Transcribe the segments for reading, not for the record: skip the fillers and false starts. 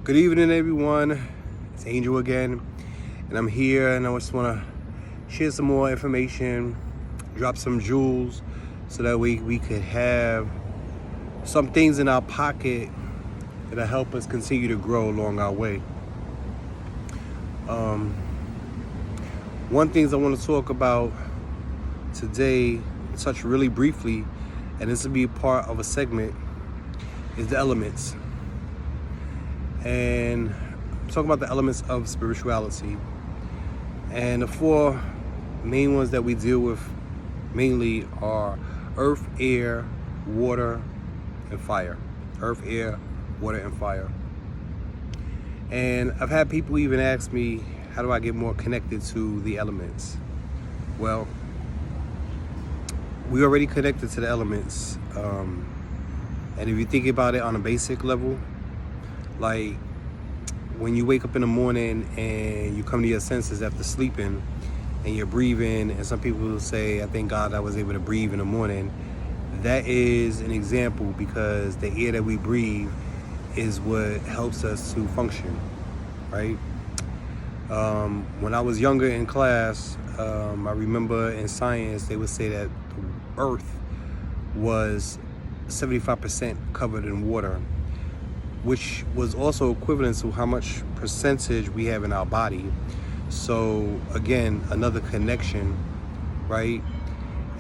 Good evening, everyone. It's Angel again, and I'm here, and I just want to share some more information, drop some jewels, so that we could have some things in our pocket that'll help us continue to grow along our way. One things I want to talk about today, touch really briefly, and this will be part of a segment, is the elements. And I'm talking about the elements of spirituality. And the four main ones that we deal with mainly are earth, air, water, and fire. Earth, air, water, and fire. And I've had people even ask me, how do I get more connected to the elements? Well, we already connected to the elements. And if you think about it on a basic level, like when you wake up in the morning and you come to your senses after sleeping and you're breathing, and some people will say, I thank God I was able to breathe in the morning. That is an example, because the air that we breathe is what helps us to function, right? When I was younger in class, I remember in science they would say that the earth was 75% covered in water, which was also equivalent to how much percentage we have in our body. So again, another connection, right?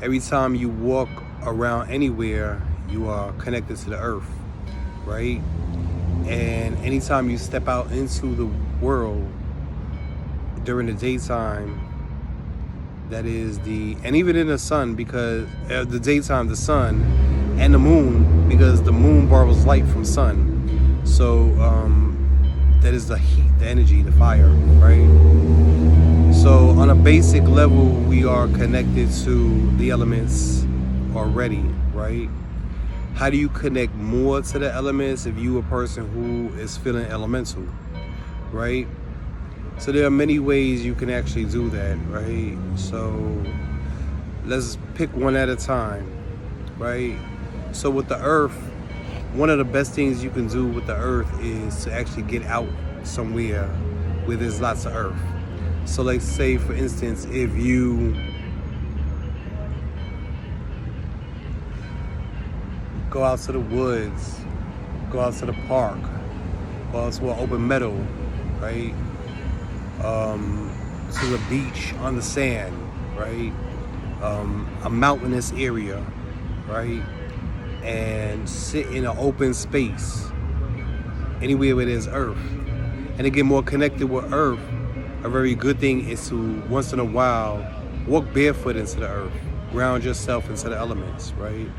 Every time you walk around anywhere, you are connected to the earth, right? And anytime you step out into the world during the daytime, that is and even in the sun, because the daytime, the sun and the moon, because the moon borrows light from sun. So that is the heat, the energy, the fire, right? So on a basic level, we are connected to the elements already, right? How do you connect more to the elements if you a person who is feeling elemental, right? So there are many ways you can actually do that, right? So let's pick one at a time, right? So with the earth, one of the best things you can do with the earth is to actually get out somewhere where there's lots of earth. So like, say for instance, if you go out to the woods, go out to the park, go out to an open meadow, right? To the beach on the sand, right? A mountainous area, right? And sit in an open space, anywhere where there's earth, and to get more connected with earth, a very good thing is to once in a while walk barefoot into the earth, ground yourself into the elements, right?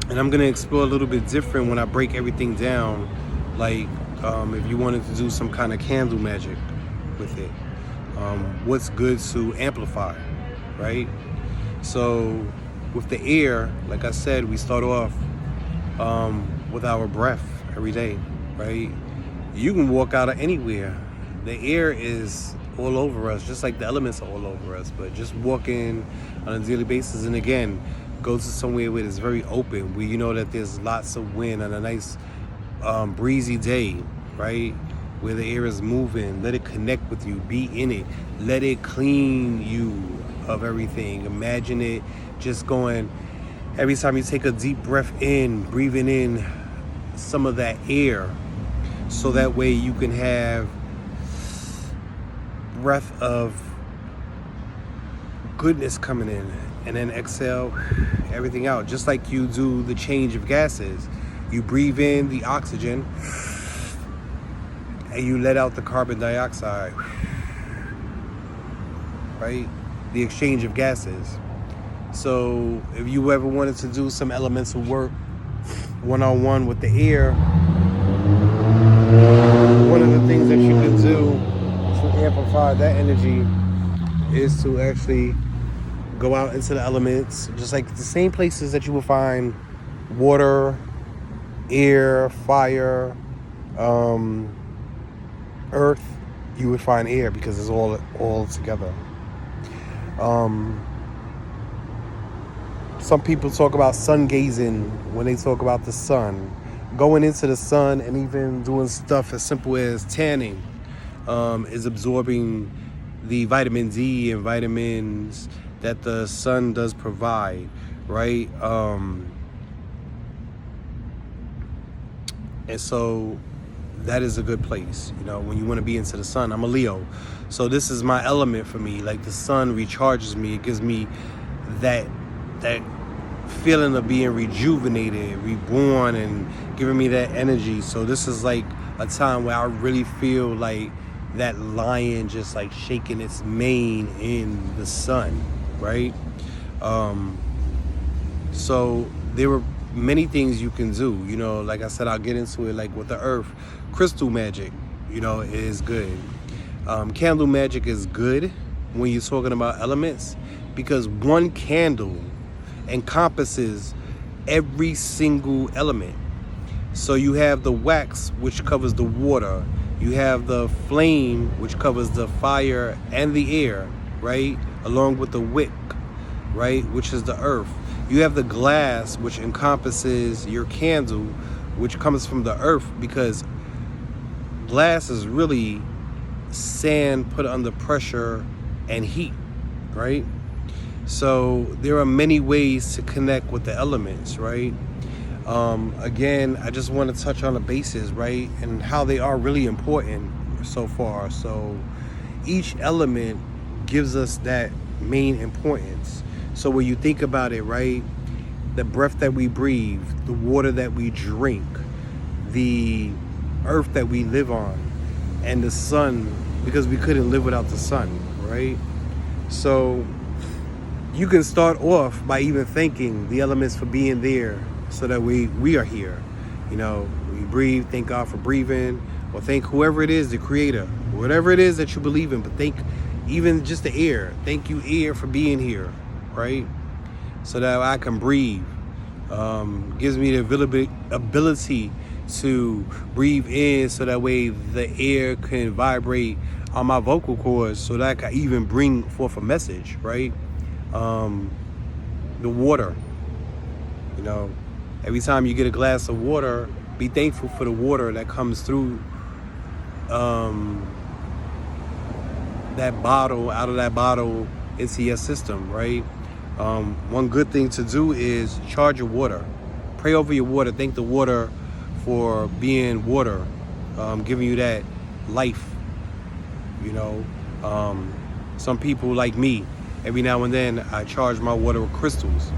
And I'm gonna explore a little bit different when I break everything down, like if you wanted to do some kind of candle magic with it, what's good to amplify, right? So with the air, like I said, we start off with our breath every day, right? You can walk out of anywhere. The air is all over us, just like the elements are all over us, but just walking on a daily basis. And again, go to somewhere where it's very open, where you know that there's lots of wind on a nice breezy day, right? Where the air is moving. Let it connect with you, be in it, let it clean you of everything. Imagine it just going, every time you take a deep breath in, breathing in some of that air, so that way you can have breath of goodness coming in, and then exhale everything out, just like you do the change of gases. You breathe in the oxygen and you let out the carbon dioxide, right? The exchange of gases. So if you ever wanted to do some elemental work one-on-one with the air, one of the things that you can do to amplify that energy is to actually go out into the elements, just like the same places that you will find water, air, fire, earth, you would find air, because it's all together. Some people talk about sun gazing when they talk about the sun, going into the sun and even doing stuff as simple as tanning is absorbing the vitamin D and vitamins that the sun does provide, right? And so that is a good place, when you want to be into the sun. I'm a Leo, so this is my element for me. Like, the sun recharges me. It gives me that feeling of being rejuvenated, reborn, and giving me that energy. So this is like a time where I really feel like that lion just like shaking its mane in the sun, right? So there were many things you can do, like I said, I'll get into it. Like with the earth, crystal magic, is good. Candle magic is good when you're talking about elements, because one candle encompasses every single element. So you have the wax, which covers the water. You have the flame, which covers the fire and the air, right? Along with the wick, right? Which is the earth. You have the glass, which encompasses your candle, which comes from the earth, because glass is really sand put under pressure and heat, right? So there are many ways to connect with the elements, right? Again, I just want to touch on the bases, right? And how they are really important so far. So each element gives us that main importance. So when you think about it, right? The breath that we breathe, the water that we drink, the earth that we live on, and the sun, because we couldn't live without the sun, right? So you can start off by even thanking the elements for being there, so that we are here. We breathe, thank God for breathing, or thank whoever it is, the creator, whatever it is that you believe in, but thank even just the air. Thank you, air, for being here, right? So that I can breathe. Gives me the ability to breathe in, so that way the air can vibrate on my vocal cords, so that I can even bring forth a message, right? The water, every time you get a glass of water, be thankful for the water that comes through that bottle, out of that bottle into your system, right? One good thing to do is charge your water. Pray over your water. Thank the water for being water, giving you that life, Some people like me, every now and then I charge my water with crystals.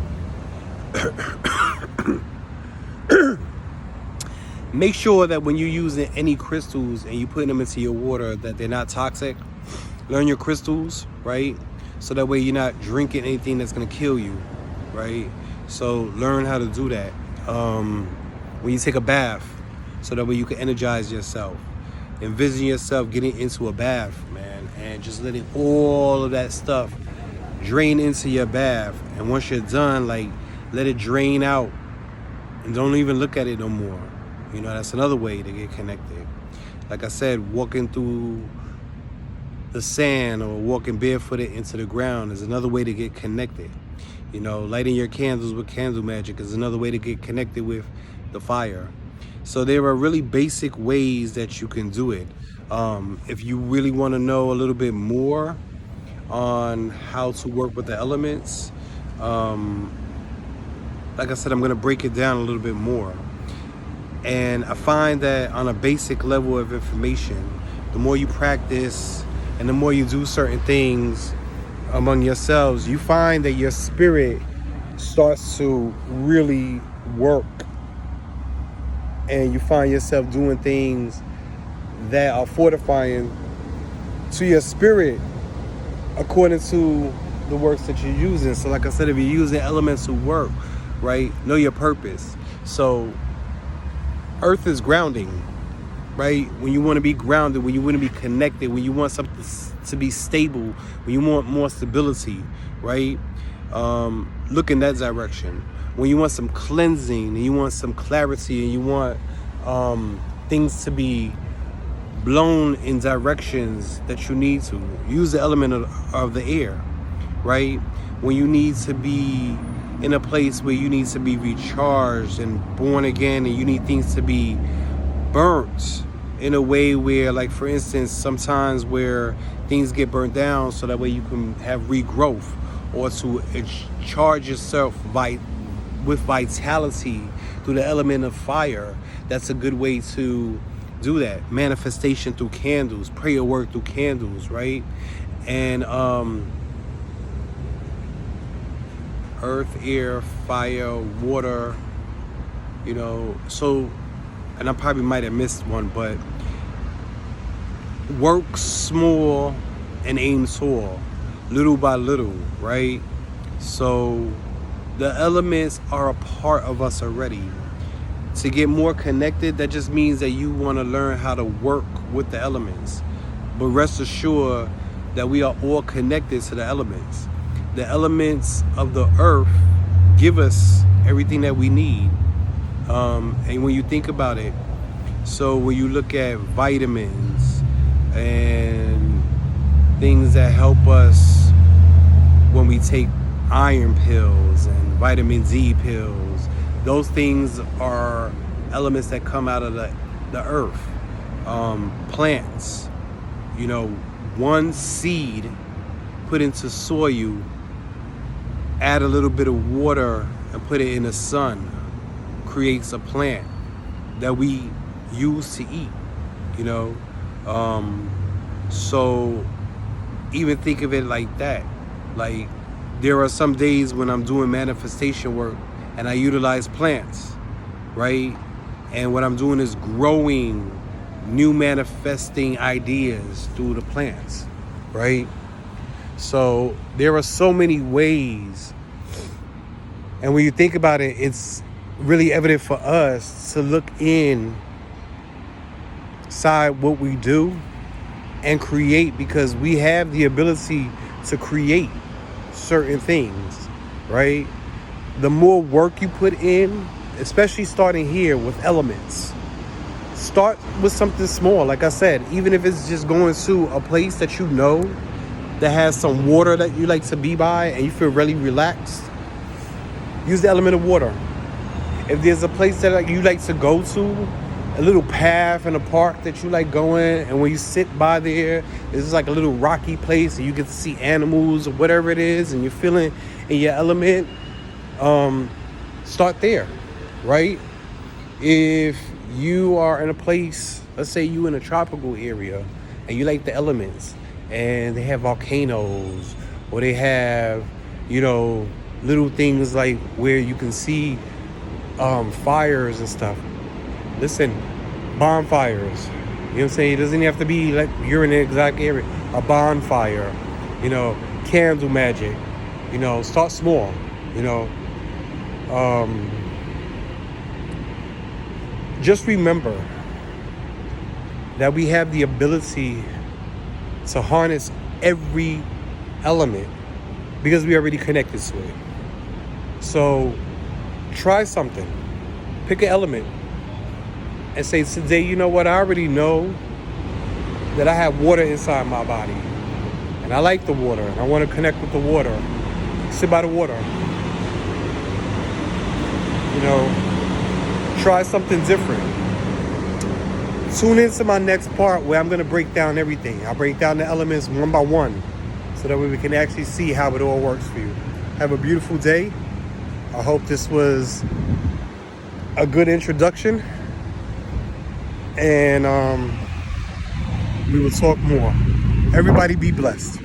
Make sure that when you're using any crystals and you put them into your water, that they're not toxic. Learn your crystals, right? So that way you're not drinking anything that's gonna kill you, right? So learn how to do that. When you take a bath, so that way you can energize yourself. Envision yourself getting into a bath, man, and just letting all of that stuff drain into your bath. And once you're done, let it drain out, and don't even look at it no more. That's another way to get connected. Like I said, walking through the sand or walking barefooted into the ground is another way to get connected. Lighting your candles with candle magic is another way to get connected with the fire. So there are really basic ways that you can do it. If you really want to know a little bit more on how to work with the elements, like I said, I'm going to break it down a little bit more. And I find that on a basic level of information, the more you practice and the more you do certain things among yourselves, you find that your spirit starts to really work. And you find yourself doing things that are fortifying to your spirit according to the works that you're using. So like I said, if you're using elements to work, right, know your purpose. So earth is grounding, right? When you want to be grounded, when you want to be connected, when you want something to be stable, when you want more stability, right? Look in that direction. When you want some cleansing and you want some clarity and you want things to be blown in directions that you need to, use the element of the air, right? When you need to be in a place where you need to be recharged and born again, and you need things to be burnt in a way where, like, for instance, sometimes where things get burnt down so that way you can have regrowth, or to charge yourself with vitality through the element of fire. That's a good way to do that. Manifestation through candles, prayer work through candles, right? And earth, air, fire, water, so, and I probably might have missed one, but work small and aim tall, little by little, right? So the elements are a part of us already. To get more connected, that just means that you want to learn how to work with the elements. But rest assured that we are all connected to the elements. The elements of the earth give us everything that we need. And when you think about it, so when you look at vitamins and things that help us when we take iron pills and vitamin D pills, those things are elements that come out of the earth. Plants, one seed put into soil, add a little bit of water and put it in the sun, creates a plant that we use to eat, so even think of it like that. Like, there are some days when I'm doing manifestation work and I utilize plants, right? And what I'm doing is growing new manifesting ideas through the plants, right? So there are so many ways. And when you think about it, it's really evident for us to look inside what we do and create, because we have the ability to create certain things, right? The more work you put in, especially starting here with elements, start with something small. Like I said, even if it's just going to a place that that has some water that you like to be by and you feel really relaxed, use the element of water. If there's a place that you like to go to, a little path in a park that you like going, and when you sit by there, it's like a little rocky place and you get to see animals or whatever it is, and you're feeling in your element, start there, right? If you are in a place, let's say you in a tropical area and you like the elements, and they have volcanoes, or they have, little things like where you can see fires and stuff. Listen, bonfires, you know what I'm saying? It doesn't have to be like you're in the exact area. A bonfire, candle magic, start small, just remember that we have the ability to harness every element because we already connected to it. So try something, pick an element and say, today, you know what, I already know that I have water inside my body and I like the water and I want to connect with the water. Sit by the water, try something different. Tune into my next part where I'm going to break down everything. I'll break down the elements one by one so that way we can actually see how it all works for you. Have a beautiful day. I hope this was a good introduction. And we will talk more. Everybody be blessed.